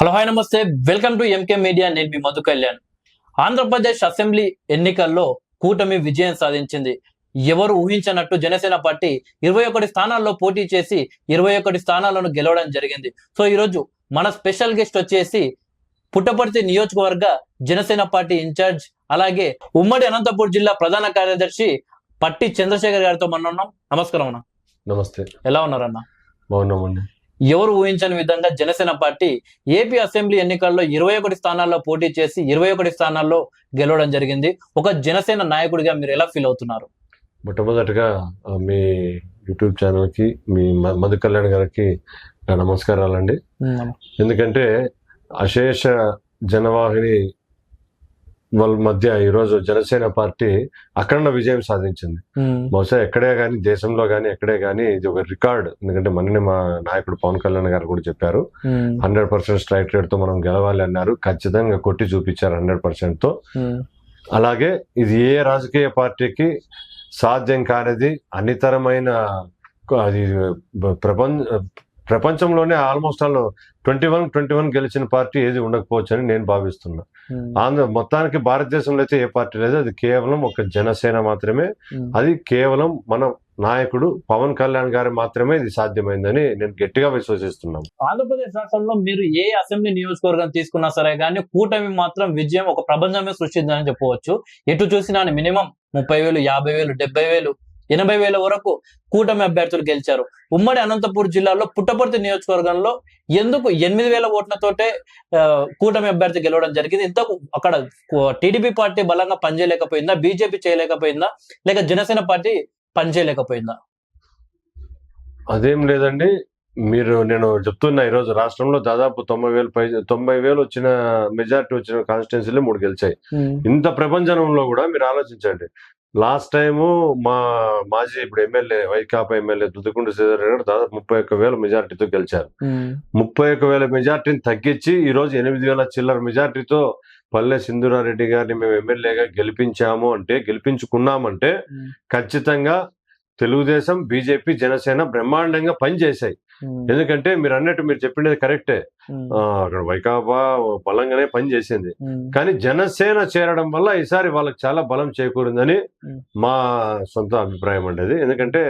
Hello hi నమస్తే, welcome to MK media. నేను మీ Madhu Kalyan. Andhra Pradesh assembly ఎన్నికల్లో కూటమి విజయం సాధించింది. ఎవరు ఊహించనట్టు జనసేన పార్టీ 21 స్థానాల్లో పోటీ చేసి 21 స్థానాలను గెలవడం జరిగింది. సో ఈరోజు మన స్పెషల్ గెస్ట్ వచ్చేసి పుట్టపర్తి నియోజకవర్గ జనసేన పార్టీ ఇన్ఛార్జ్, అలాగే ఉమ్మడి అనంతపురం జిల్లా ప్రధాన కార్యదర్శి పట్టి చంద్రశేఖర్ గారితో మనం ఉన్నాం. నమస్కారం అన్న. నమస్తే. ఎలా ఉన్నారన్న? బాగున్నామండి. ఎవరు ఊహించని విధంగా జనసేన పార్టీ ఏపీ అసెంబ్లీ ఎన్నికల్లో 21 స్థానాల్లో పోటీ చేసి 21 స్థానాల్లో గెలవడం జరిగింది. ఒక జనసేన నాయకుడిగా మీరు ఎలా ఫీల్ అవుతున్నారు? మొట్టమొదటిగా మీ యూట్యూబ్ ఛానల్కి, మీ మధు కళ్యాణ్ గారికి నా నమస్కారాలండి. ఎందుకంటే అశేష జనవాహిని వాళ్ళ మధ్య ఈరోజు జనసేన పార్టీ అఖండ విజయం సాధించింది. బహుశా ఎక్కడే కానీ, దేశంలో కానీ ఎక్కడే కానీ ఇది ఒక రికార్డ్. ఎందుకంటే మొన్ననే మా నాయకుడు పవన్ కళ్యాణ్ గారు కూడా చెప్పారు, 100% స్ట్రైక్ రేట్ తో మనం గెలవాలి అన్నారు. ఖచ్చితంగా కొట్టి చూపించారు 100% తో. అలాగే ఇది ఏ రాజకీయ పార్టీకి సాధ్యం కానిది, అన్నితరమైన అది ప్రపంచంలోనే ఆల్మోస్ట్ ఆల్ 21 గెలిచిన పార్టీ ఏది ఉండకపోవచ్చు అని నేను భావిస్తున్నా. మొత్తానికి భారతదేశంలో అయితే ఏ పార్టీ లేదు, అది కేవలం ఒక జనసేన మాత్రమే. అది కేవలం మన నాయకుడు పవన్ కళ్యాణ్ గారు మాత్రమే ఇది సాధ్యమైందని నేను గట్టిగా విశ్వసిస్తున్నాను. ఆంధ్రప్రదేశ్ రాష్ట్రంలో మీరు ఏ అసెంబ్లీ నియోజకవర్గం తీసుకున్నా సరే కానీ కూటమి మాత్రం విజయం ఒక ప్రపంచమే సృష్టిందని చెప్పవచ్చు. ఎటు చూసినా మినిమం 30,000, 50,000, 70,000, 80,000 వరకు కూటమి అభ్యర్థులు గెలిచారు. ఉమ్మడి అనంతపురం జిల్లాలో పుట్టపర్తి నియోజకవర్గంలో ఎందుకు 8,000 ఓట్లతోటే కూటమి అభ్యర్థి గెలవడం జరిగింది? ఇంతకు అక్కడ టీడీపీ పార్టీ బలంగా పనిచేయలేకపోయిందా, బీజేపీ చేయలేకపోయిందా, లేక జనసేన పార్టీ పనిచేయలేకపోయిందా? అదేం లేదండి. నేను చెప్తున్నా, ఈరోజు రాష్ట్రంలో దాదాపు 90,000 వచ్చిన మెజారిటీ వచ్చిన కాన్స్టిట్యున్సీలు 3 గెలిచాయి. ఇంత ప్రపంచంలో కూడా మీరు ఆలోచించండి. లాస్ట్ టైము మాజీ ఇప్పుడు ఎమ్మెల్యే, వైకాపా ఎమ్మెల్యే దుద్దికొండ శ్రీధర్ గారు దాదాపు 31,000 మెజారిటీతో గెలిచారు. 31,000 మెజారిటీని తగ్గించి ఈ రోజు 8,000 చిల్లర మెజారిటీతో పల్లె సింధూరారెడ్డి గారిని మేము ఎమ్మెల్యేగా గెలిపించుకున్నామంటే ఖచ్చితంగా తెలుగుదేశం, బీజేపీ, జనసేన బ్రహ్మాండంగా పనిచేశాయి. ఎందుకంటే మీరు చెప్పిండేది కరెక్టే. అక్కడ వైకాపా బలంగానే పనిచేసింది. కానీ జనసేన చేరడం వల్ల ఈసారి వాళ్ళకి చాలా బలం చేకూరిందని మా సొంత అభిప్రాయం అండి. ఎందుకంటే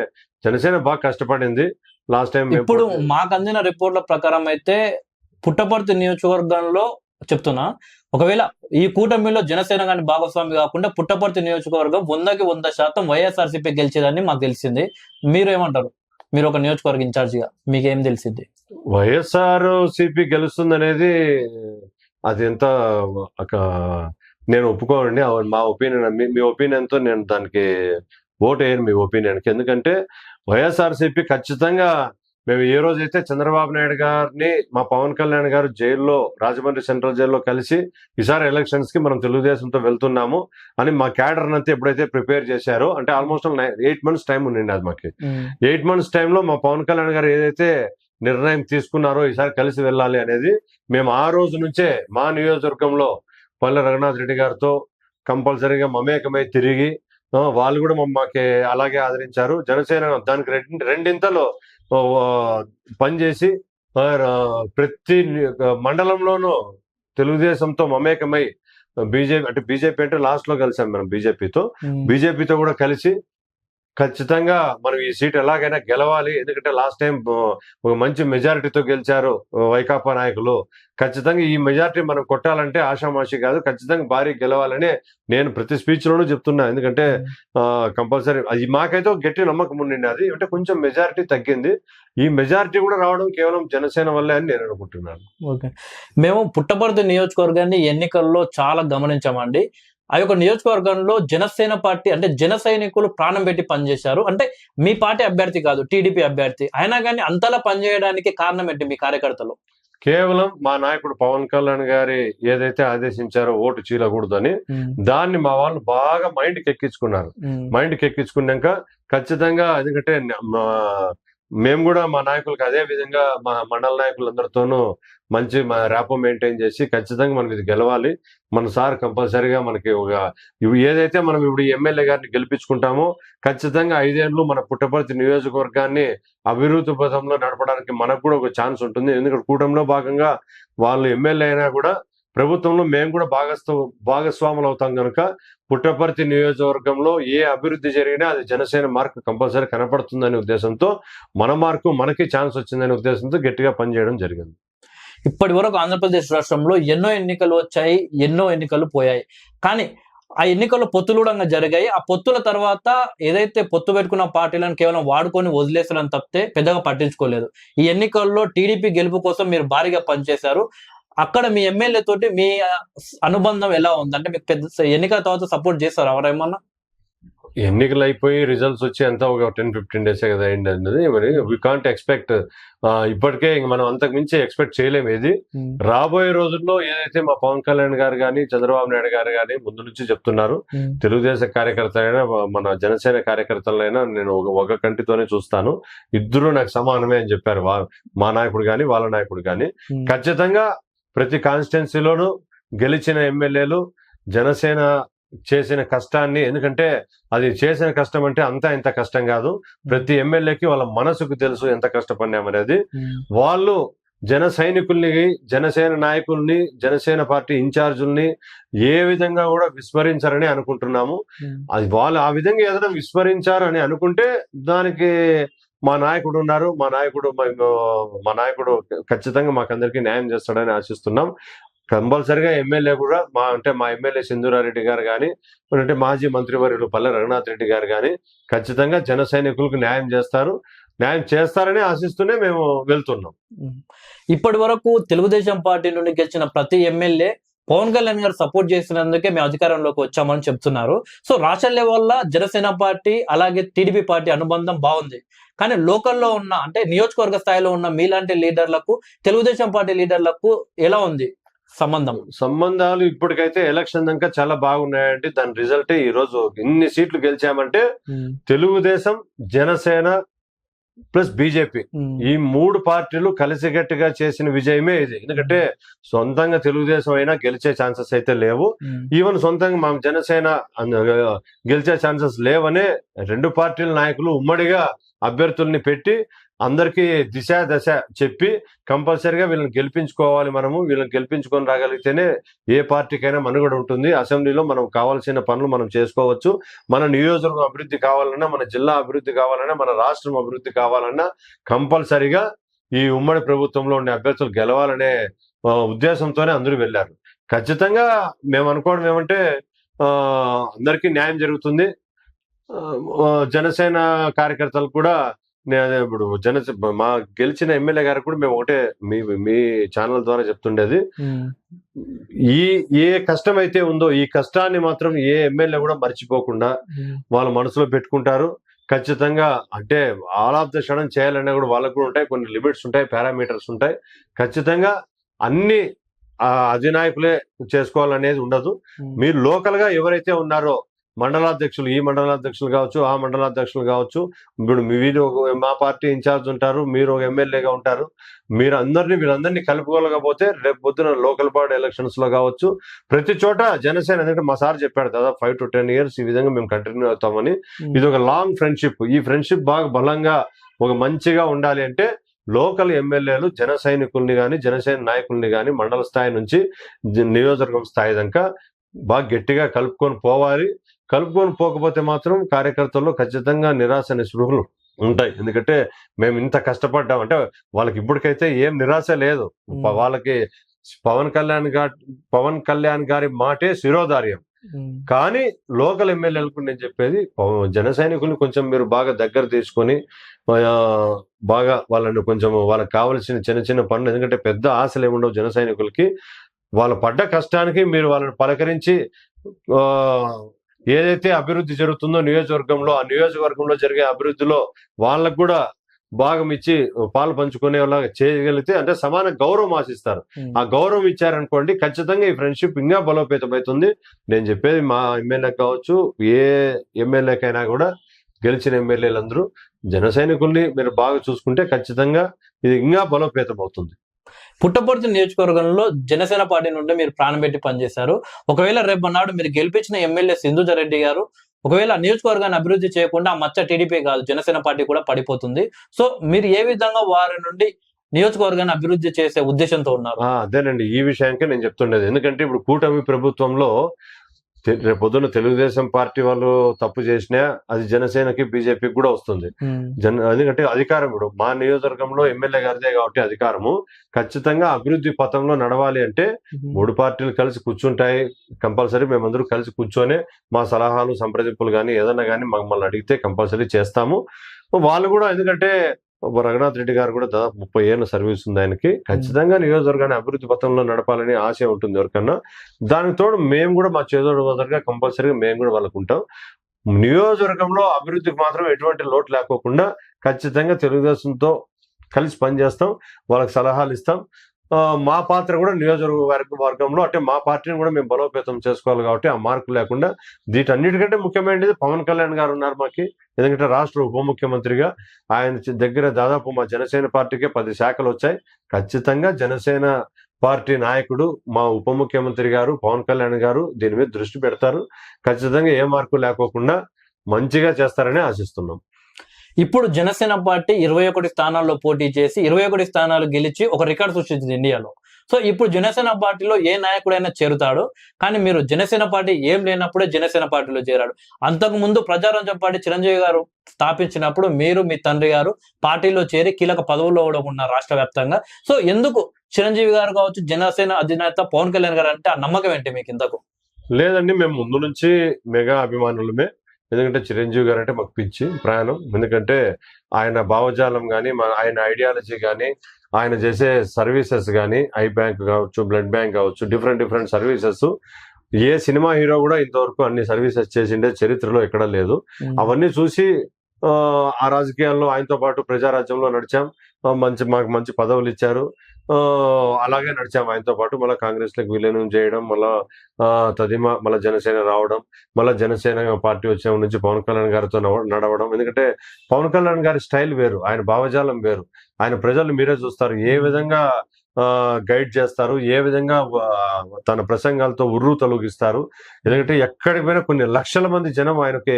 జనసేన బాగా కష్టపడింది లాస్ట్ టైం. ఇప్పుడు మాకు అందిన రిపోర్ట్ల ప్రకారం అయితే పుట్టపర్తి నియోజకవర్గంలో చెప్తున్నా, ఒకవేళ ఈ కూటమిలో జనసేన గాని భాగస్వామి కాకుండా పుట్టపర్తి నియోజకవర్గం 100కి 100% వైఎస్ఆర్సీపీ గెలిచేదని మాకు తెలిసింది. మీరు ఏమంటారు? మీరు ఒక నియోజకవర్గ ఇన్ఛార్జిగా మీకేం తెలిసింది? వైఎస్ఆర్సీపీ గెలుస్తుంది అనేది అది ఎంత నేను ఒప్పుకోనండి. మా ఒపీనియన్, మీ ఒపీనియన్ తో నేను దానికి ఓట్ వేయను, మీ ఒపీనియన్కి. ఎందుకంటే వైఎస్ఆర్సీపీ ఖచ్చితంగా, మేము ఏ రోజైతే చంద్రబాబు నాయుడు గారిని మా పవన్ కళ్యాణ్ గారు జైల్లో, రాజమండ్రి సెంట్రల్ జైల్లో కలిసి ఈసారి ఎలక్షన్స్ కి మనం తెలుగుదేశంతో వెళ్తున్నాము అని మా క్యాడర్ అంతా ఎప్పుడైతే ప్రిపేర్ చేశారో, అంటే ఆల్మోస్ట్ 8 months టైం ఉండింది. అది మాకు 8 months టైంలో మా పవన్ కళ్యాణ్ గారు ఏదైతే నిర్ణయం తీసుకున్నారో ఈసారి కలిసి వెళ్ళాలి అనేది, మేము ఆ రోజు నుంచే మా నియోజకవర్గంలో పల్లె రఘునాథ్ రెడ్డి గారితో కంపల్సరీగా మమేకమై తిరిగి, వాళ్ళు కూడా మాకు అలాగే ఆదరించారు. జనసేన దానికి రెండింతలో పనిచేసి ప్రతి మండలంలోనూ తెలుగుదేశంతో మమేకమై బీజేపీ అంటే లాస్ట్ లో కలిసాం మనం బీజేపీతో కూడా కలిసి ఖచ్చితంగా మనం ఈ సీట్ ఎలాగైనా గెలవాలి. ఎందుకంటే లాస్ట్ టైం ఒక మంచి మెజారిటీతో గెలిచారు వైకాపా నాయకులు. ఖచ్చితంగా ఈ మెజారిటీ మనం కొట్టాలంటే ఆషామాషి కాదు, ఖచ్చితంగా భారీ గెలవాలని నేను ప్రతి స్పీచ్ లోనూ చెప్తున్నా. ఎందుకంటే కంపల్సరీ అది మాకైతే గట్టి నమ్మకం ఉండింది. అది అంటే కొంచెం మెజారిటీ తగ్గింది. ఈ మెజారిటీ కూడా రావడం కేవలం జనసేన వల్లే అని నేను అనుకుంటున్నాను. ఓకే, మేము పుట్టపర్తి నియోజకవర్గాన్ని ఎన్నికల్లో చాలా గమనించామండి. ఆ యొక్క నియోజకవర్గంలో జనసేన పార్టీ అంటే జన సైనికులు ప్రాణం పెట్టి పనిచేశారు. అంటే మీ పార్టీ అభ్యర్థి కాదు, టీడీపీ అభ్యర్థి అయినా కానీ అంతలా పనిచేయడానికి కారణం ఏంటి మీ కార్యకర్తలు? కేవలం మా నాయకుడు పవన్ కళ్యాణ్ గారి ఏదైతే ఆదేశించారో ఓటు చీలకూడదని, దాన్ని మా వాళ్ళు బాగా మైండ్కి ఎక్కించుకున్నారు. మైండ్కి ఎక్కించుకున్నాక ఖచ్చితంగా, ఎందుకంటే మేము కూడా మా నాయకులకు అదే విధంగా మా మండల నాయకులందరితోనూ మంచి ర్యాపో మెయింటైన్ చేసి ఖచ్చితంగా మనం ఇది గెలవాలి. మన సార్ కంపల్సరీగా మనకి ఏదైతే మనం ఇప్పుడు ఎమ్మెల్యే గారిని గెలిపించుకుంటామో ఖచ్చితంగా 5 ఏళ్ళు మన పుట్టపర్తి నియోజకవర్గాన్ని అభివృద్ధి పథంలో నడపడానికి మనకు కూడా ఒక ఛాన్స్ ఉంటుంది. ఎందుకంటే కూటమిలో భాగంగా వాళ్ళు ఎమ్మెల్యే అయినా కూడా ప్రభుత్వంలో మేము కూడా భాగస్వాములు అవుతాం కనుక పుట్టపర్తి నియోజకవర్గంలో ఏ అభివృద్ధి జరిగినా అది జనసేన మార్క్ కంపల్సరీ కనపడుతుందనే ఉద్దేశంతో మన మార్కు మనకి ఛాన్స్ వచ్చిందనే ఉద్దేశంతో గట్టిగా పనిచేయడం జరిగింది. ఇప్పటి వరకు ఆంధ్రప్రదేశ్ రాష్ట్రంలో ఎన్నో ఎన్నికలు వచ్చాయి, ఎన్నో ఎన్నికలు పోయాయి. కానీ ఆ ఎన్నికల్లో పొత్తులు కూడా జరిగాయి. ఆ పొత్తుల తర్వాత ఏదైతే పొత్తు పెట్టుకున్న పార్టీలను కేవలం వాడుకొని వదిలేసారని తప్పితే పెద్దగా పట్టించుకోలేదు. ఈ ఎన్నికల్లో టీడీపీ గెలుపు కోసం మీరు భారీగా పనిచేశారు. అక్కడ మీ ఎమ్మెల్యే తోటి మీ అనుబంధం ఎలా ఉంది? అంటే మీకు పెద్ద ఎన్నికల తర్వాత సపోర్ట్ చేస్తారు ఎవరేమన్నా? ఎన్నికలు అయిపోయి రిజల్ట్స్ వచ్చి అంతా ఒక 10-15 డేసే కదా అయింది అన్నది. మరి వి కాంట్ ఎక్స్పెక్ట్, ఇప్పటికే మనం అంతకు మించి ఎక్స్పెక్ట్ చేయలేము. ఏది రాబోయే రోజుల్లో ఏదైతే మా పవన్ కళ్యాణ్ గారు కానీ చంద్రబాబు నాయుడు గారు కానీ ముందు నుంచి చెప్తున్నారు, తెలుగుదేశం కార్యకర్త అయినా మన జనసేన కార్యకర్తలైనా నేను ఒక కంటితోనే చూస్తాను, ఇద్దరు నాకు సమానమే అని చెప్పారు మా నాయకుడు కానీ వాళ్ళ నాయకుడు కానీ. ఖచ్చితంగా ప్రతి కాన్స్టిట్యున్సీలోనూ గెలిచిన ఎమ్మెల్యేలు జనసేన చేసిన కష్టాన్ని, ఎందుకంటే అది చేసిన కష్టం అంటే అంతా ఇంత కష్టం కాదు, ప్రతి ఎమ్మెల్యేకి వాళ్ళ మనసుకు తెలుసు ఎంత కష్టపడినామనేది. వాళ్ళు జన సైనికుల్ని, జనసేన నాయకుల్ని, జనసేన పార్టీ ఇన్ఛార్జుల్ని ఏ విధంగా కూడా విస్మరించారని అనుకుంటున్నాము. అది వాళ్ళు ఆ విధంగా ఏదైనా విస్మరించారు అని అనుకుంటే దానికి మా నాయకుడు ఉన్నారు, మా నాయకుడు ఖచ్చితంగా మాకందరికీ న్యాయం చేస్తాడని ఆశిస్తున్నాం. కంపల్సరిగా ఎమ్మెల్యే కూడా మా ఎమ్మెల్యే సింధూరారెడ్డి గారు కానీ, అంటే మాజీ మంత్రివర్యులు పల్లె రఘునాథ్ రెడ్డి గారు కానీ ఖచ్చితంగా జన సైనికులకు న్యాయం చేస్తారని ఆశిస్తూనే మేము వెళ్తున్నాం. ఇప్పటి వరకు తెలుగుదేశం పార్టీ నుండి గెలిచిన ప్రతి ఎమ్మెల్యే పవన్ కళ్యాణ్ గారు సపోర్ట్ చేసినందుకే మేము అధికారంలోకి వచ్చామని చెప్తున్నారు. సో రాష్ట్ర లెవెల్లో జనసేన పార్టీ అలాగే టీడీపీ పార్టీ అనుబంధం బాగుంది. కానీ లోకల్లో ఉన్న, అంటే నియోజకవర్గ స్థాయిలో ఉన్న మీలాంటి లీడర్లకు తెలుగుదేశం పార్టీ లీడర్లకు ఎలా ఉంది సంబంధాలు? ఇప్పటికైతే ఎలక్షన్ దాకా చాలా బాగున్నాయండి. దాని రిజల్టే ఈ రోజు ఇన్ని సీట్లు గెలిచామంటే తెలుగుదేశం, జనసేన ప్లస్ బీజేపీ ఈ 3 పార్టీలు కలిసిగట్టిగా చేసిన విజయమే ఇది. ఎందుకంటే సొంతంగా తెలుగుదేశం అయినా గెలిచే ఛాన్సెస్ అయితే లేవు, ఈవెన్ సొంతంగా మా జనసేన గెలిచే ఛాన్సెస్ లేవనే 2 పార్టీల నాయకులు ఉమ్మడిగా అభ్యర్థుల్ని పెట్టి అందరికీ దశ చెప్పి కంపల్సరిగా వీళ్ళని గెలిపించుకోవాలి, వీళ్ళని గెలిపించుకొని రాగలిగితేనే ఏ పార్టీకైనా మనుగడ ఉంటుంది. అసెంబ్లీలో మనం కావాల్సిన పనులు మనం చేసుకోవచ్చు. మన నియోజకవర్గం అభివృద్ధి కావాలన్నా, మన జిల్లా అభివృద్ధి కావాలన్నా, మన రాష్ట్రం అభివృద్ధి కావాలన్నా కంపల్సరిగా ఈ ఉమ్మడి ప్రభుత్వంలో ఉండే అభ్యర్థులు గెలవాలనే ఉద్దేశంతోనే అందరూ వెళ్ళారు. ఖచ్చితంగా మేము అనుకోవడం ఏమంటే అందరికీ న్యాయం జరుగుతుంది. జనసేన కార్యకర్తలు కూడా ఇప్పుడు మా గెలిచిన ఎమ్మెల్యే గారు కూడా మేము ఒకటే మీ ఛానల్ ద్వారా చెప్తుండేది, ఏ కష్టం అయితే ఉందో ఈ కష్టాన్ని మాత్రం ఏ ఎమ్మెల్యే కూడా మర్చిపోకుండా వాళ్ళ మనసులో పెట్టుకుంటారు. ఖచ్చితంగా అంటే ఆల్ ఆఫ్ ద సడన్ చేయాలన్నా కూడా వాళ్ళకు కూడా ఉంటాయి, కొన్ని లిమిట్స్ ఉంటాయి, పారామీటర్స్ ఉంటాయి. ఖచ్చితంగా అన్ని అధినాయకులే చేసుకోవాలనేది ఉండదు. మీరు లోకల్ గా ఎవరైతే ఉన్నారో మండలాధ్యక్షులు, ఈ మండలాధ్యక్షులు కావచ్చు, ఆ మండలాధ్యక్షులు కావచ్చు, ఇప్పుడు మీరు మా పార్టీ ఇన్ఛార్జ్ ఉంటారు, మీరు ఒక ఎమ్మెల్యేగా ఉంటారు, వీళ్ళందరినీ కలుపుకోలేకపోతే రేపు పొద్దున లోకల్ బాడీ ఎలక్షన్స్ లో కావచ్చు ప్రతి చోట జనసేన, ఎందుకంటే మా సార్ చెప్పాడు దాదాపు 5 to 10 years ఈ విధంగా మేము కంటిన్యూ అవుతామని. ఇది ఒక లాంగ్ ఫ్రెండ్షిప్. ఈ ఫ్రెండ్షిప్ బాగా బలంగా ఒక మంచిగా ఉండాలి అంటే లోకల్ ఎమ్మెల్యేలు జన సైనికుల్ని కానీ, జనసేన నాయకుల్ని కానీ మండల స్థాయి నుంచి నియోజకవర్గం స్థాయి దాకా బాగా గట్టిగా కలుపుకొని పోవాలి. కలుపుకొని పోకపోతే మాత్రం కార్యకర్తల్లో ఖచ్చితంగా నిరాశ నిస్పృహలు ఉంటాయి. ఎందుకంటే మేము ఇంత కష్టపడ్డాం అంటే వాళ్ళకి ఇప్పటికైతే ఏం నిరాశ లేదు. వాళ్ళకి పవన్ కళ్యాణ్ గారి మాటే శిరోధార్యం. కానీ లోకల్ ఎమ్మెల్యేలకు నేను చెప్పేది, జన సైనికుల్ని కొంచెం మీరు బాగా దగ్గర తీసుకొని బాగా వాళ్ళని కొంచెం వాళ్ళకి కావాల్సిన చిన్న చిన్న పనులు, ఎందుకంటే పెద్ద ఆశలు ఏముండవు జన సైనికులకి, వాళ్ళ పడ్డ కష్టానికి మీరు వాళ్ళని పలకరించి ఏదైతే అభివృద్ధి జరుగుతుందో నియోజకవర్గంలో, ఆ నియోజకవర్గంలో జరిగే అభివృద్ధిలో వాళ్ళకు కూడా భాగం ఇచ్చి పాలు పంచుకునేలాగా చేయగలిగితే అంటే సమాన గౌరవం ఆశిస్తారు. ఆ గౌరవం ఇచ్చారనుకోండి ఖచ్చితంగా ఈ ఫ్రెండ్షిప్ ఇంకా బలోపేతం అవుతుంది. నేను చెప్పేది మా ఎమ్మెల్యే కావచ్చు, ఏ ఎమ్మెల్యేకైనా కూడా గెలిచిన ఎమ్మెల్యేలందరూ జన సైనికుల్ని మీరు బాగా చూసుకుంటే ఖచ్చితంగా ఇది ఇంకా బలోపేతం అవుతుంది. పుట్టపర్తి నియోజకవర్గంలో జనసేన పార్టీ నుండి మీరు ప్రాణం పెట్టి పనిచేశారు. ఒకవేళ రేపు నాడు మీరు గెలిపించిన ఎమ్మెల్యే సింధుజారెడ్డి గారు ఒకవేళ నియోజకవర్గాన్ని అభివృద్ధి చేయకుండా ఆ మచ్చ టీడీపీ కాదు జనసేన పార్టీ కూడా పడిపోతుంది. సో మీరు ఏ విధంగా వారి నుండి నియోజకవర్గాన్ని అభివృద్ధి చేసే ఉద్దేశంతో ఉన్నారు? అదేనండి, ఈ విషయానికే నేను చెప్తుండేది. ఎందుకంటే ఇప్పుడు కూటమి ప్రభుత్వంలో రేపు పొద్దున్న తెలుగుదేశం పార్టీ వాళ్ళు తప్పు చేసినా అది జనసేనకి బీజేపీకి కూడా వస్తుంది. ఎందుకంటే అధికారం ఇప్పుడు మా నియోజకవర్గంలో ఎమ్మెల్యే గారిదే కాబట్టి అధికారము ఖచ్చితంగా అభివృద్ధి పథంలో నడవాలి అంటే 3 పార్టీలు కలిసి కూర్చుంటాయి. కంపల్సరీ మేమందరూ కలిసి కూర్చొని మా సలహాలు సంప్రదింపులు కానీ ఏదన్నా కానీ మమ్మల్ని అడిగితే కంపల్సరీ చేస్తాము. వాళ్ళు కూడా ఎందుకంటే రఘునాథ్ రెడ్డి గారు కూడా దాదాపు 30 ఏళ్ళ సర్వీస్ ఉంది ఆయనకి. ఖచ్చితంగా నియోజకవర్గాన్ని అభివృద్ధి పథంలో నడపాలని ఆశ ఉంటుంది ఎవరికన్నా. దానికి తోడు మేము కూడా మా చేదోడుగా కంపల్సరీగా మేము కూడా వాళ్ళకు ఉంటాం. నియోజకవర్గంలో అభివృద్ధికి మాత్రం ఎటువంటి లోటు లేకోకుండా ఖచ్చితంగా తెలుగుదేశంతో కలిసి పనిచేస్తాం, వాళ్ళకి సలహాలు ఇస్తాం. మా పాత్ర కూడా నియోజకవర్గంలో అంటే మా పార్టీని కూడా మేము బలోపేతం చేసుకోవాలి కాబట్టి ఆ మార్పు లేకుండా వీటన్నిటికంటే ముఖ్యమైనది పవన్ కళ్యాణ్ గారు ఉన్నారు మాకి. ఎందుకంటే రాష్ట్ర ఉప ముఖ్యమంత్రిగా ఆయన దగ్గర దాదాపు మా జనసేన పార్టీకే 10 శాఖలు వచ్చాయి. ఖచ్చితంగా జనసేన పార్టీ నాయకుడు మా ఉప ముఖ్యమంత్రి గారు పవన్ కళ్యాణ్ గారు దీని మీద దృష్టి పెడతారు. ఖచ్చితంగా ఏ మార్పు లేకోకుండా మంచిగా చేస్తారని ఆశిస్తున్నాం. ఇప్పుడు జనసేన పార్టీ 21 స్థానాల్లో పోటీ చేసి 21 స్థానాలు గెలిచి ఒక రికార్డు సృష్టించింది ఇండియాలో. సో ఇప్పుడు జనసేన పార్టీలో ఏ నాయకుడైనా చేరుతాడు, కానీ మీరు జనసేన పార్టీ ఏం లేనప్పుడే జనసేన పార్టీలో చేరాడు. అంతకు ముందు ప్రజారాజ్యం పార్టీ చిరంజీవి గారు స్థాపించినప్పుడు మీరు మీ తండ్రి గారు పార్టీలో చేరి కీలక పదవుల్లో కూడా ఉన్నారు రాష్ట్ర వ్యాప్తంగా. సో ఎందుకు చిరంజీవి గారు కావచ్చు, జనసేన అధినేత పవన్ కళ్యాణ్ గారు అంటే ఆ నమ్మకం ఏంటి మీకు ఇంతకు? లేదండి, మేము ముందు నుంచి మెగా అభిమానులమే. ఎందుకంటే చిరంజీవి గారు అంటే మాకు పిచ్చి ప్రాణం. ఎందుకంటే ఆయన భావజాలం కానీ ఆయన ఐడియాలజీ కానీ ఆయన చేసే సర్వీసెస్ కానీ ఐ బ్యాంక్ కావచ్చు, బ్లడ్ బ్యాంక్ కావచ్చు, డిఫరెంట్ సర్వీసెస్ ఏ సినిమా హీరో కూడా ఇంతవరకు అన్ని సర్వీసెస్ చేసిండే చరిత్రలో ఎక్కడా లేదు. అవన్నీ చూసి ఆ రాజకీయాల్లో ఆయనతో పాటు ప్రజారాజ్యంలో నడిచాం. మాకు మంచి పదవులు ఇచ్చారు. అలాగే నడిచాం ఆయనతో పాటు. మళ్ళీ కాంగ్రెస్ లకు విలీనం చేయడం, మళ్ళా జనసేన రావడం, మళ్ళా జనసేన పార్టీ వచ్చిన నుంచి పవన్ కళ్యాణ్ గారితో నడవడం. ఎందుకంటే పవన్ కళ్యాణ్ గారి స్టైల్ వేరు, ఆయన భావజాలం వేరు. ఆయన ప్రజలు మీరే చూస్తారు ఏ విధంగా గైడ్ చేస్తారు, ఏ విధంగా తన ప్రసంగాలతో ఉర్రు తొలగిస్తారు. ఎందుకంటే ఎక్కడికి పోయినా కొన్ని లక్షల మంది జనం ఆయనకి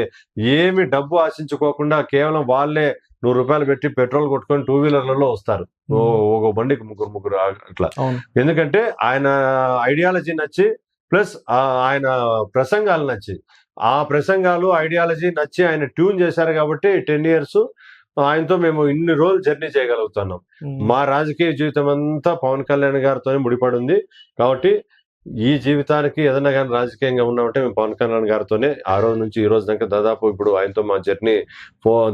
ఏమి డబ్బు ఆశించుకోకుండా కేవలం వాళ్ళే 100 రూపాయలు పెట్టి పెట్రోల్ కొట్టుకొని 2 వీలర్లలో వస్తారు. ఒక బండికి ముగ్గురు అట్లా. ఎందుకంటే ఆయన ఐడియాలజీ నచ్చి ప్లస్ ఆయన ప్రసంగాలు నచ్చి, ఆ ప్రసంగాలు ఐడియాలజీ నచ్చి ఆయన ట్యూన్ చేశారు కాబట్టి 10 years ఆయనతో మేము ఇన్ని రోజులు జర్నీ చేయగలుగుతున్నాం. మా రాజకీయ జీవితం అంతా పవన్ కళ్యాణ్ గారితోనే ముడిపడి ఉంది. కాబట్టి ఈ జీవితానికి ఏదైనా కానీ రాజకీయంగా ఉన్నామంటే మేము పవన్ కళ్యాణ్ గారితోనే ఆ రోజు నుంచి ఈ రోజు దాకా దాదాపు ఇప్పుడు ఆయనతో మా జర్నీ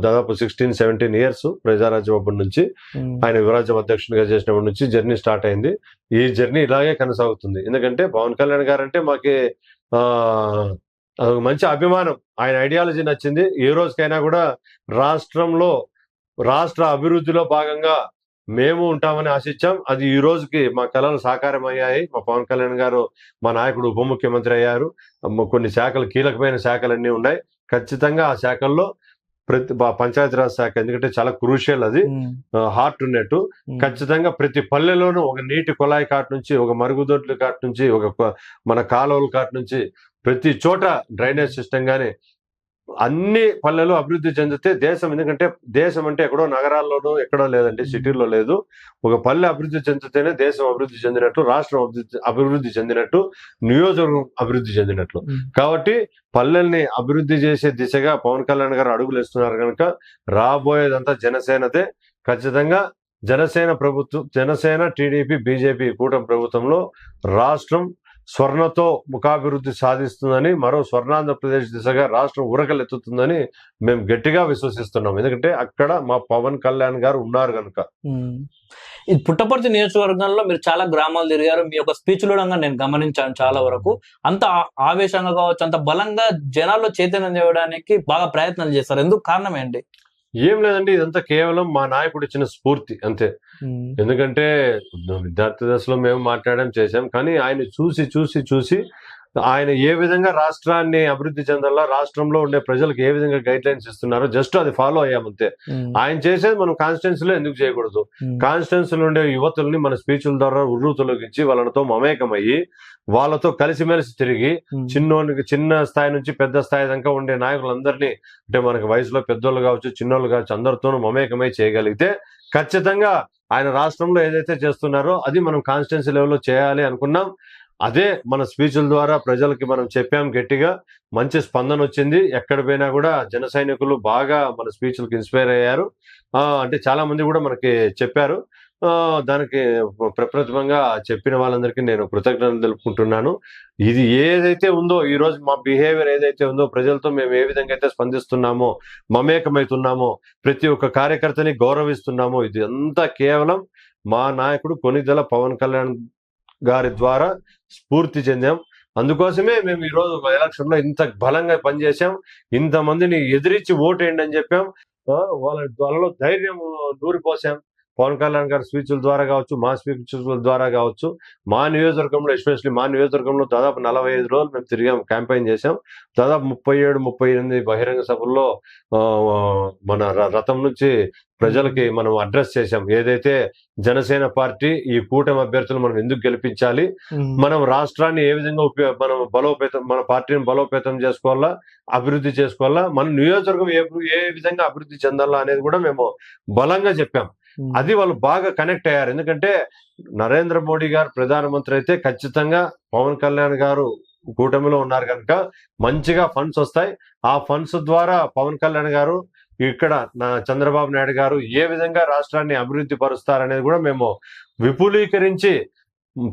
దాదాపు 16-17 years ప్రజారాజ్యం అప్పటి నుంచి ఆయన యువరాజ్యం అధ్యక్షుడిగా చేసినప్పటి నుంచి జర్నీ స్టార్ట్ అయింది. ఈ జర్నీ ఇలాగే కొనసాగుతుంది. ఎందుకంటే పవన్ కళ్యాణ్ గారు అంటే మాకి అదొక మంచి అభిమానం. ఆయన ఐడియాలజీ నచ్చింది. ఏ రోజుకైనా కూడా రాష్ట్ర అభివృద్ధిలో భాగంగా మేము ఉంటామని ఆశించాం. అది ఈ రోజుకి మా కళలు సాకారం అయ్యాయి. మా పవన్ కళ్యాణ్ గారు మా నాయకుడు ఉప ముఖ్యమంత్రి అయ్యారు. కొన్ని శాఖలు, కీలకమైన శాఖలన్నీ ఉన్నాయి. ఖచ్చితంగా ఆ శాఖల్లో పంచాయతీరాజ్ శాఖ ఎందుకంటే చాలా క్రూషియల్, అది హార్ట్ ఉన్నట్టు. ఖచ్చితంగా ప్రతి పల్లెలోనూ ఒక నీటి కుళాయి కాటు నుంచి, ఒక మరుగుదొడ్ల కాటు నుంచి, ఒక మన కాలువల కాటు నుంచి ప్రతి చోట డ్రైనేజ్ సిస్టమ్ గానీ అన్ని పల్లెలు అభివృద్ధి చెందితే దేశం, ఎందుకంటే దేశం అంటే ఎక్కడో నగరాల్లోనూ ఎక్కడో లేదండి, సిటీల్లో లేదు. ఒక పల్లె అభివృద్ధి చెందితేనే దేశం అభివృద్ధి చెందినట్లు, రాష్ట్రం అభివృద్ధి చెందినట్లు, నియోజకవర్గం అభివృద్ధి చెందినట్లు. కాబట్టి పల్లెల్ని అభివృద్ధి చేసే దిశగా పవన్ కళ్యాణ్ గారు అడుగులు వేస్తున్నారు కనుక రాబోయేదంతా జనసేనదే. ఖచ్చితంగా జనసేన టీడీపీ బీజేపీ కూటమి ప్రభుత్వంలో రాష్ట్రం స్వర్ణతో ముఖాభివృద్ధి సాధిస్తుందని, మరో స్వర్ణాంధ్రప్రదేశ్ దిశగా రాష్ట్రం ఉరకలెత్తుతుందని మేము గట్టిగా విశ్వసిస్తున్నాం. ఎందుకంటే అక్కడ మా పవన్ కళ్యాణ్ గారు ఉన్నారు కనుక. ఈ పుట్టపర్తి నియోజకవర్గంలో మీరు చాలా గ్రామాలు తిరిగారు. మీ యొక్క స్పీచ్ లో నేను గమనించాను చాలా వరకు. అంత ఆవేశంగా కావచ్చు, అంత బలంగా జనాల్లో చైతన్యం చేయడానికి బాగా ప్రయత్నాలు చేస్తారు. ఎందుకు, కారణం ఏంటి? ఏం లేదండి, ఇదంతా కేవలం మా నాయకుడు ఇచ్చిన స్ఫూర్తి అంతే. ఎందుకంటే విద్యార్థి దశలో మేము మాట్లాడడం చేశాం, కానీ ఆయన చూసి ఆయన ఏ విధంగా రాష్ట్రాన్ని అభివృద్ధి చెందాలా, రాష్ట్రంలో ఉండే ప్రజలకు ఏ విధంగా గైడ్ లైన్స్ ఇస్తున్నారో జస్ట్ అది ఫాలో అయ్యామంతే. ఆయన చేసేది మనం కాన్స్టిట్యున్సీలో ఎందుకు చేయకూడదు? కాన్స్టిట్యున్సీలో ఉండే యువతుల్ని మన స్పీచ్ల ద్వారా ఉర్రు తొలగించి వాళ్ళతో మమేకమయ్యి వాళ్ళతో కలిసిమెలిసి తిరిగి చిన్న స్థాయి నుంచి పెద్ద స్థాయి దాకా ఉండే నాయకులందరినీ, అంటే మనకి వయసులో పెద్దోళ్ళు కావచ్చు, చిన్నోళ్ళు కావచ్చు, అందరితోనూ మమేకమై చేయగలిగితే ఖచ్చితంగా ఆయన రాష్ట్రంలో ఏదైతే చేస్తున్నారో అది మనం కాన్స్టిట్యున్సీ లెవెల్లో చేయాలి అనుకున్నాం. అదే మన స్పీచ్ల ద్వారా ప్రజలకి మనం చెప్పాం, గట్టిగా మంచి స్పందన వచ్చింది. ఎక్కడ పోయినా కూడా జన సైనికులు బాగా మన స్పీచ్లకు ఇన్స్పైర్ అయ్యారు. అంటే చాలా మంది కూడా మనకి చెప్పారు. దానికి ప్రప్రథమంగా చెప్పిన వాళ్ళందరికీ నేను కృతజ్ఞతలు తెలుపుకుంటున్నాను. ఇది ఏదైతే ఉందో ఈ రోజు మా బిహేవియర్ ఏదైతే ఉందో, ప్రజలతో మేము ఏ విధంగా అయితే స్పందిస్తున్నామో, మమేకమవుతున్నామో, ప్రతి ఒక్క కార్యకర్తని గౌరవిస్తున్నామో, ఇది అంతా కేవలం మా నాయకుడు కొణిదెల పవన్ కళ్యాణ్ గారి ద్వారా స్ఫూర్తి చెందాం. అందుకోసమే మేము ఈ రోజు ఎలక్షన్ లో ఇంత బలంగా పనిచేసాం. ఇంతమందిని ఎదిరించి ఓటేయండి అని చెప్పాం. వాళ్ళలో ధైర్యం దూరిపోసాం. పవన్ కళ్యాణ్ గారి స్పీచ్ల ద్వారా కావచ్చు, మా స్పీచ్ల ద్వారా కావచ్చు, మా నియోజకవర్గంలో ఎస్పెషల్లీ మా నియోజకవర్గంలో దాదాపు 45 రోజులు మేము తిరిగాం, క్యాంపెయిన్ చేశాం. దాదాపు 37-38 బహిరంగ సభల్లో మన రథం నుంచి ప్రజలకి మనం అడ్రస్ చేశాం. ఏదైతే జనసేన పార్టీ ఈ కూటమి అభ్యర్థులు మనం ఎందుకు గెలిపించాలి, మనం రాష్ట్రాన్ని ఏ విధంగా మన పార్టీని బలోపేతం చేసుకోవాలా, అభివృద్ధి చేసుకోవాలా, మన నియోజకవర్గం ఏ విధంగా అభివృద్ధి చెందాలా అనేది కూడా మేము బలంగా చెప్పాం. అది వాళ్ళు బాగా కనెక్ట్ అయ్యారు. ఎందుకంటే నరేంద్ర మోడీ గారు ప్రధానమంత్రి అయితే ఖచ్చితంగా పవన్ కళ్యాణ్ గారు కూటమిలో ఉన్నారు కనుక మంచిగా ఫండ్స్ వస్తాయి. ఆ ఫండ్స్ ద్వారా పవన్ కళ్యాణ్ గారు ఇక్కడ చంద్రబాబు నాయుడు గారు ఏ విధంగా రాష్ట్రాన్ని అభివృద్ధి పరుస్తారనేది కూడా మేము విపులీకరించి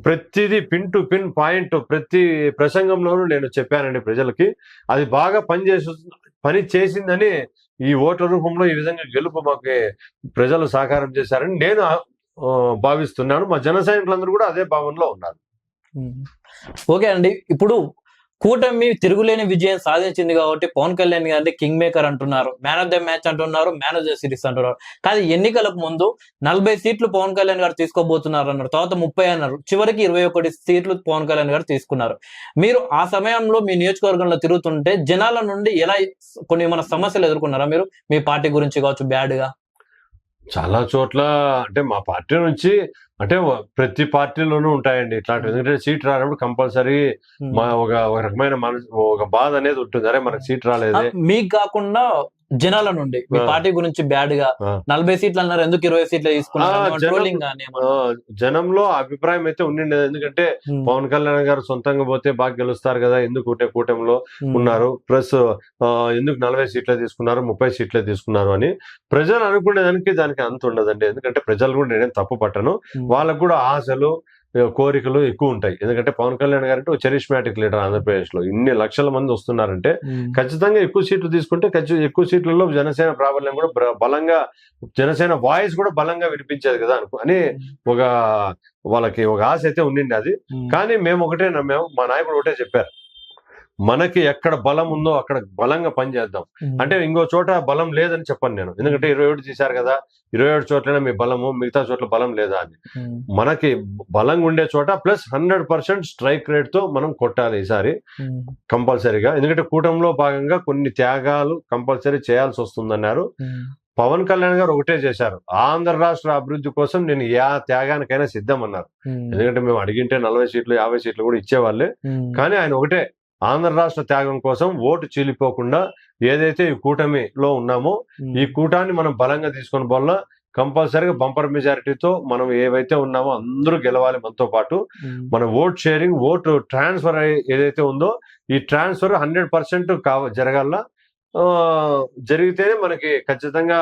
ప్రతిదీ పిన్ టు పిన్ పాయింట్ ప్రతి ప్రసంగంలోనూ నేను చెప్పానండి ప్రజలకి. అది బాగా పని చేసిందని ఈ ఓట్ల రూపంలో ఈ విధంగా గెలుపు మాకు ప్రజలు సహకారం చేశారని నేను భావిస్తున్నాను. మా జన సైనికులందరూ కూడా అదే భావనలో ఉన్నారు. ఓకే అండి, ఇప్పుడు కూటమి తిరుగులేని విజయం సాధించింది కాబట్టి పవన్ కళ్యాణ్ గారిని కింగ్ మేకర్ అంటున్నారు, మ్యాన్ ఆఫ్ ద మ్యాచ్ అంటున్నారు, మ్యాన్ ఆఫ్ ద సిరీస్ అంటున్నారు. కానీ ఎన్నికలకు ముందు 40 సీట్లు పవన్ కళ్యాణ్ గారు తీసుకోబోతున్నారు అన్నారు, తర్వాత 30 అన్నారు, చివరికి 21 సీట్లు పవన్ కళ్యాణ్ గారు తీసుకున్నారు. మీరు ఆ సమయంలో మీ నియోజకవర్గంలో తిరుగుతుంటే జనాల నుండి ఎలా కొన్ని మన సమస్యలు ఎదుర్కొన్నారా మీరు, మీ పార్టీ గురించి కావచ్చు బ్యాడ్ గా? చాలా చోట్ల అంటే మా పార్టీ నుంచి అంటే ప్రతి పార్టీలోనూ ఉంటాయండి ఇట్లాంటివి. ఎందుకంటే సీట్ రానప్పుడు కంపల్సరీ ఒక రకమైన ఒక బాధ అనేది ఉంటుంది. అరే మనకు సీట్ రాలేదు. మీకు కాకుండా జనాల నుండి మీ పార్టీ గురించి బ్యాడ్ గా 40 సీట్లు అన్నారు, ఎందుకు 20 సీట్లు తీసుకున్నారు? జనంలో అభిప్రాయం అయితే ఉండిండేది. ఎందుకంటే పవన్ కళ్యాణ్ గారు సొంతంగా పోతే బాగా గెలుస్తారు కదా, ఎందుకు కూటమిలో ఉన్నారు, ప్లస్ ఎందుకు 40 సీట్లే తీసుకున్నారు, 30 సీట్లే తీసుకున్నారు అని ప్రజలు అనుకునేదానికి దానికి అంత ఉండదండి. ఎందుకంటే ప్రజలు కూడా నేనేం తప్పు పట్టను, వాళ్ళకు కూడా ఆశలు కోరికలు ఎక్కువ ఉంటాయి. ఎందుకంటే పవన్ కళ్యాణ్ గారు అంటే ఒక చరిష్మాటిక్ లీడర్ ఆంధ్రప్రదేశ్ లో. ఇన్ని లక్షల మంది వస్తున్నారంటే ఖచ్చితంగా ఎక్కువ సీట్లు తీసుకుంటే ఎక్కువ సీట్లలో జనసేన ప్రాబల్యం కూడా బలంగా, జనసేన వాయిస్ కూడా బలంగా వినిపించేది కదా అని వాళ్ళకి ఒక ఆశ అయితే ఉండింది. అది కానీ మేము ఒకటే నమ్మాము, మా నాయకుడు ఒకటే చెప్పారు, మనకి ఎక్కడ బలం ఉందో అక్కడ బలంగా పనిచేద్దాం. అంటే ఇంకో చోట బలం లేదని చెప్పను నేను, ఎందుకంటే 27 తీశారు కదా, 27 చోట్లనే మీ బలము, మిగతా చోట్ల బలం లేదా అని. మనకి బలంగా ఉండే చోట ప్లస్ 100% స్ట్రైక్ రేట్ తో మనం కొట్టాలి ఈసారి కంపల్సరీగా. ఎందుకంటే కూటమిలో భాగంగా కొన్ని త్యాగాలు కంపల్సరీ చేయాల్సి వస్తుందన్నారు. పవన్ కళ్యాణ్ గారు ఒకటే చేశారు, ఆంధ్ర రాష్ట్ర అభివృద్ధి కోసం నేను ఏ త్యాగానికైనా సిద్ధం అన్నారు. ఎందుకంటే మేము అడిగింటే 40 సీట్లు 50 సీట్లు కూడా ఇచ్చేవాళ్ళే. కానీ ఆయన ఒకటే, ఆంధ్ర రాష్ట్ర త్యాగం కోసం ఓటు చీలిపోకుండా ఏదైతే ఈ కూటమిలో ఉన్నామో ఈ కూటాన్ని మనం బలంగా తీసుకొని వల్ల కంపల్సరీగా బంపర్ మెజారిటీతో మనం ఏవైతే ఉన్నామో అందరూ గెలవాలి. మనతో పాటు మన ఓట్ షేరింగ్, ఓటు ట్రాన్స్ఫర్ ఏదైతే ఉందో ఈ ట్రాన్స్ఫర్ 100% జరగాల. జరిగితేనే మనకి ఖచ్చితంగా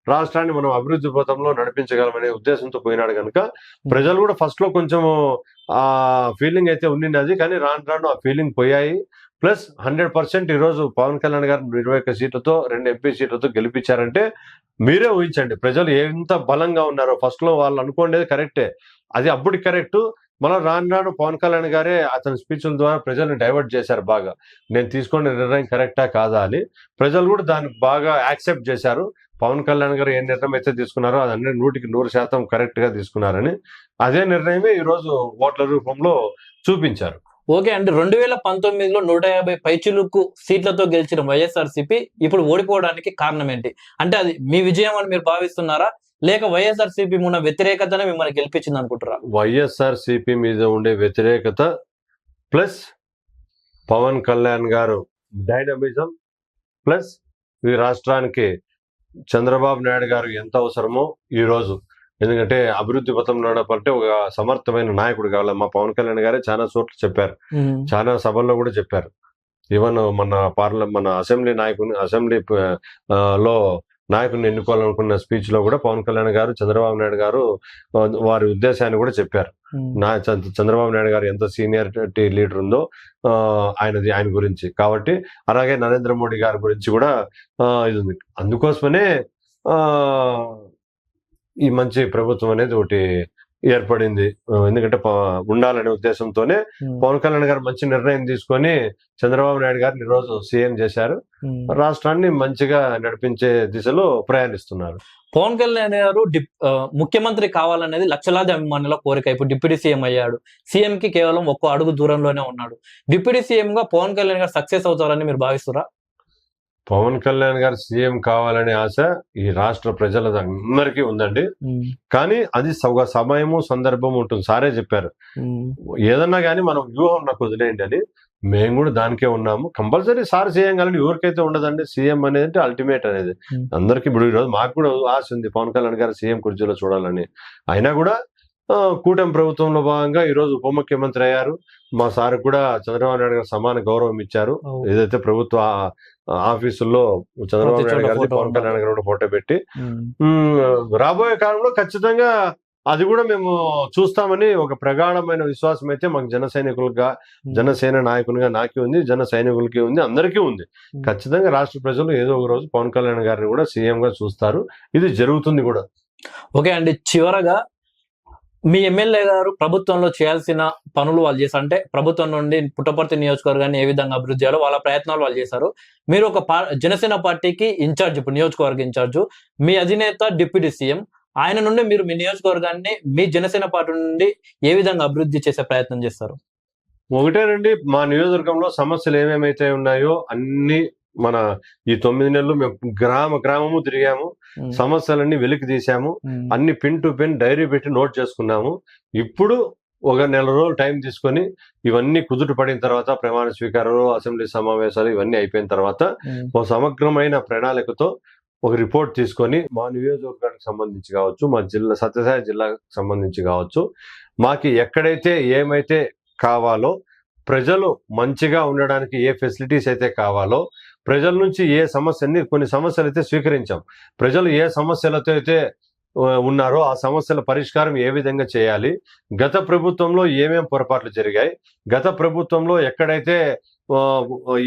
రాష్ట్రాన్ని మనం అభివృద్ధి పథంలో నడిపించగలమనే ఉద్దేశంతో పోయినాడు కనుక ప్రజలు కూడా ఫస్ట్ లో కొంచెం ఆ ఫీలింగ్ అయితే ఉండింది. కానీ రాను రాను ఆ ఫీలింగ్ పోయాయి. ప్లస్ 100% ఈరోజు పవన్ కళ్యాణ్ గారు 21 సీట్లతో 2 ఎంపీ సీట్లతో గెలిపించారంటే మీరే ఊహించండి ప్రజలు ఎంత బలంగా ఉన్నారో. ఫస్ట్ లో వాళ్ళు అనుకోండేది కరెక్టే, అది అప్పుడు కరెక్ట్. మళ్ళీ రాను రాను పవన్ కళ్యాణ్ గారే అతని స్పీచ్ల ద్వారా ప్రజల్ని డైవర్ట్ చేశారు బాగా. నేను తీసుకునే నిర్ణయం కరెక్టా కాదా అని ప్రజలు కూడా దాన్ని బాగా యాక్సెప్ట్ చేశారు. పవన్ కళ్యాణ్ గారు ఏ నిర్ణయం అయితే తీసుకున్నారో అది 100% కరెక్ట్ గా తీసుకున్నారని, అదే నిర్ణయమే ఈ రోజు ఓట్ల రూపంలో చూపించారు. ఓకే అండి, 2019లో 150 పైచిలుకు సీట్లతో గెలిచిన వైఎస్ఆర్సీపీ ఇప్పుడు ఓడిపోవడానికి కారణం ఏంటి? అంటే అది మీ విజయం అని మీరు భావిస్తున్నారా, లేక వైఎస్ఆర్సీపీ ఉన్న వ్యతిరేకతనే మిమ్మల్ని గెలిపించింది అనుకుంటారా? వైఎస్ఆర్సీపీ మీద ఉండే వ్యతిరేకత ప్లస్ పవన్ కళ్యాణ్ గారు డైనమిజం ప్లస్ ఈ రాష్ట్రానికి చంద్రబాబు నాయుడు గారు ఎంత అవసరమో ఈ రోజు, ఎందుకంటే అభివృద్ధి పథంలో నడపాలంటే ఒక సమర్థమైన నాయకుడు కావాలి. మా పవన్ కళ్యాణ్ గారే చాలా చోట్ల చెప్పారు, చాలా సభల్లో కూడా చెప్పారు. ఈవెన్ మన అసెంబ్లీ లో నాయకుడిని ఎన్నుకోవాలనుకున్న స్పీచ్ లో కూడా పవన్ కళ్యాణ్ గారు చంద్రబాబు నాయుడు గారు వారి ఉద్దేశాన్ని కూడా చెప్పారు. చంద్రబాబు నాయుడు గారు ఎంత సీనియారిటీ లీడర్ ఉందో ఆయన గురించి, కాబట్టి అలాగే నరేంద్ర మోడీ గారి గురించి కూడా ఇది ఉంది. అందుకోసమనే ఈ మంచి ప్రభుత్వం అనేది ఒకటి ఏర్పడింది. ఎందుకంటే ఉండాలనే ఉద్దేశంతోనే పవన్ కళ్యాణ్ గారు మంచి నిర్ణయం తీసుకొని చంద్రబాబు నాయుడు గారిని ఈ రోజు సీఎం చేశారు. రాష్ట్రాన్ని మంచిగా నడిపించే దిశలో ప్రయాణిస్తున్నారు. పవన్ కళ్యాణ్ గారు ముఖ్యమంత్రి కావాలనేది లక్షలాది అభిమానుల కోరిక. ఇప్పుడు డిప్యూటీ సీఎం అయ్యాడు. సీఎం కి కేవలం ఒక్క అడుగు దూరంలోనే ఉన్నాడు. డిప్యూటీ సీఎం గా పవన్ కళ్యాణ్ గారు సక్సెస్ అవుతారని మీరు భావిస్తురా? పవన్ కళ్యాణ్ గారు సీఎం కావాలనే ఆశ ఈ రాష్ట్ర ప్రజలందరికీ ఉందండి. కానీ అది ఒక సమయము సందర్భం ఉంటుంది. సారే చెప్పారు, ఏదన్నా కానీ మనం వ్యూహం నాకు వదిలేయండి అని. మేము కూడా దానికే ఉన్నాము. కంపల్సరీ సార్ సీఎం కావాలని ఎవరికైతే ఉండదండి. సీఎం అనేది అల్టిమేట్ అనేది అందరికి. ఇప్పుడు ఈరోజు మాకు కూడా ఆశ ఉంది పవన్ కళ్యాణ్ గారు సీఎం కుర్చీలో చూడాలని. అయినా కూడా కూటమి ప్రభుత్వంలో భాగంగా ఈ రోజు ఉప ముఖ్యమంత్రి అయ్యారు. మా సార్ కూడా చంద్రబాబు నాయుడు గారు సమాన గౌరవం ఇచ్చారు. ఏదైతే ప్రభుత్వ ఆఫీసుల్లో చంద్రబాబు నాయుడు గారి పవన్ కళ్యాణ్ గారు ఫోటో పెట్టి, రాబోయే కాలంలో ఖచ్చితంగా అది కూడా మేము చూస్తామని ఒక ప్రగాఢమైన విశ్వాసం అయితే మాకు జనసేన నాయకునిగా నాకే ఉంది, జన సైనికులకి ఉంది, అందరికీ ఉంది. ఖచ్చితంగా రాష్ట్ర ప్రజలు ఏదో ఒక రోజు పవన్ కళ్యాణ్ గారిని కూడా సీఎం గా చూస్తారు. ఇది జరుగుతుంది కూడా. ఓకే అండి, చివరగా మీ ఎమ్మెల్యే గారు ప్రభుత్వంలో చేయాల్సిన పనులు వాళ్ళు చేశారు. అంటే ప్రభుత్వం నుండి పుట్టపర్తి నియోజకవర్గాన్ని ఏ విధంగా అభివృద్ధి చేయాలో వాళ్ళ ప్రయత్నాలు వాళ్ళు చేశారు. మీరు ఒక జనసేన పార్టీకి ఇన్ఛార్జ్, ఇప్పుడు నియోజకవర్గ ఇన్ఛార్జ్, మీ అధినేత డిప్యూటీ సీఎం, ఆయన నుండి మీరు మీ నియోజకవర్గాన్ని మీ జనసేన పార్టీ నుండి ఏ విధంగా అభివృద్ధి చేసే ప్రయత్నం చేస్తారు? ఒకటేనండి, మా నియోజకవర్గంలో సమస్యలు ఏమేమైతే ఉన్నాయో అన్ని మన ఈ 9 నెలలు మేము గ్రామము తిరిగాము. సమస్యలన్నీ వెలికి తీసాము. అన్ని పిన్ టు పిన్ డైరీ పెట్టి నోట్ చేసుకున్నాము. ఇప్పుడు ఒక నెల రోజులు టైం తీసుకొని ఇవన్నీ కుదుట పడిన తర్వాత ప్రమాణ స్వీకారాలు, అసెంబ్లీ సమావేశాలు ఇవన్నీ అయిపోయిన తర్వాత ఒక సమగ్రమైన ప్రణాళికతో ఒక రిపోర్ట్ తీసుకొని మా నియోజకవర్గానికి సంబంధించి కావచ్చు, మా సత్యసాయి జిల్లాకు సంబంధించి కావచ్చు, మాకు ఎక్కడైతే ఏమైతే కావాలో, ప్రజలు మంచిగా ఉండడానికి ఏ ఫెసిలిటీస్ అయితే కావాలో, ప్రజల నుంచి ఏ సమస్యని, కొన్ని సమస్యలు అయితే స్వీకరించాం. ప్రజలు ఏ సమస్యలతో అయితే ఉన్నారో ఆ సమస్యల పరిష్కారం ఏ విధంగా చేయాలి, గత ప్రభుత్వంలో ఏమేం పొరపాట్లు జరిగాయి, గత ప్రభుత్వంలో ఎక్కడైతే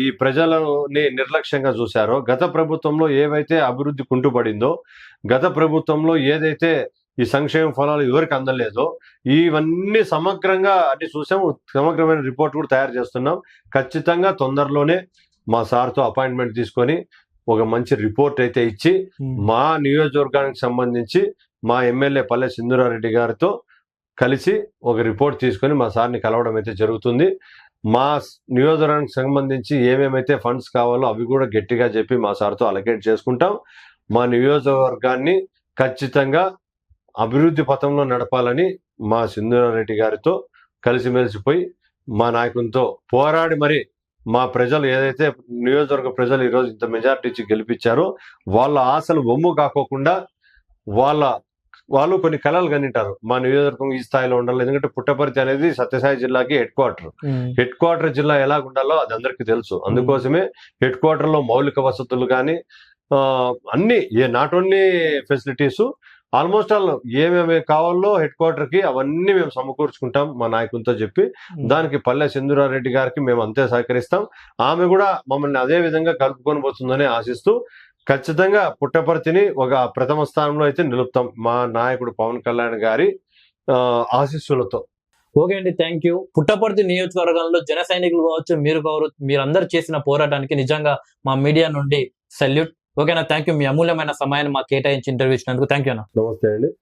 ఈ ప్రజలని నిర్లక్ష్యంగా చూశారో, గత ప్రభుత్వంలో ఏవైతే అభివృద్ధి కుంటుపడిందో, గత ప్రభుత్వంలో ఏదైతే ఈ సంక్షేమ ఫలాలు ఎవరికి అందలేదో, ఇవన్నీ సమగ్రంగా అన్ని చూసాము. సమగ్రమైన రిపోర్ట్ కూడా తయారు చేస్తున్నాం. ఖచ్చితంగా తొందరలోనే మా సార్తో అపాయింట్మెంట్ తీసుకొని ఒక మంచి రిపోర్ట్ అయితే ఇచ్చి, మా నియోజకవర్గానికి సంబంధించి మా ఎమ్మెల్యే పల్లె సింధూరారెడ్డి గారితో కలిసి ఒక రిపోర్ట్ తీసుకొని మా సార్ని కలవడం అయితే జరుగుతుంది. మా నియోజకవర్గానికి సంబంధించి ఏమేమైతే ఫండ్స్ కావాలో అవి కూడా గట్టిగా చెప్పి మా సార్తో అలకేట్ చేసుకుంటాం. మా నియోజకవర్గాన్ని ఖచ్చితంగా అభివృద్ధి పథంలో నడపాలని మా సింధూరారెడ్డి గారితో కలిసిమెలిసిపోయి మా నాయకునితో పోరాడి మరి మా ప్రజలు ఏదైతే నియోజకవర్గ ప్రజలు ఈరోజు ఇంత మెజార్టీ ఇచ్చి గెలిపించారో వాళ్ళ ఆశలు బొమ్ము కాకోకుండా వాళ్ళు కొన్ని కళలు కనింటారు. మా నియోజకవర్గం ఈ స్థాయిలో ఉండాలి. ఎందుకంటే పుట్టపర్తి అనేది సత్యసాయి జిల్లాకి హెడ్ క్వార్టర్ జిల్లా ఎలా ఉండాలో అది అందరికీ తెలుసు. అందుకోసమే హెడ్ క్వార్టర్ లో మౌలిక వసతులు కానీ అన్ని not only facilities, almost all ఏమేమి కావాలో హెడ్ క్వార్టర్ కి అవన్నీ మేము సమకూర్చుకుంటాం మా నాయకునితో చెప్పి. దానికి పల్లె సింధూరారెడ్డి గారికి మేము అంతే సహకరిస్తాం. ఆమె కూడా మమ్మల్ని అదే విధంగా కలుపుకొని పోతుందని ఆశిస్తూ ఖచ్చితంగా పుట్టపర్తిని ఒక ప్రథమ స్థానంలో అయితే నిలుపుతాం మా నాయకుడు పవన్ కళ్యాణ్ గారి ఆశీస్సులతో. ఓకే అండి, థ్యాంక్ యూ. పుట్టపర్తి నియోజకవర్గంలో జన సైనికులు కావచ్చు, మీరందరూ చేసిన పోరాటానికి నిజంగా మా మీడియా నుండి సల్యూట్. ఓకేనా, థ్యాంక్ యూ. మీ అమూల్యమైన సమయాన్ని మాకు కేటాయించి ఇంటర్వ్యూ ఇచ్చినందుకు థ్యాంక్ యూ అన్న. నమస్తే అండి.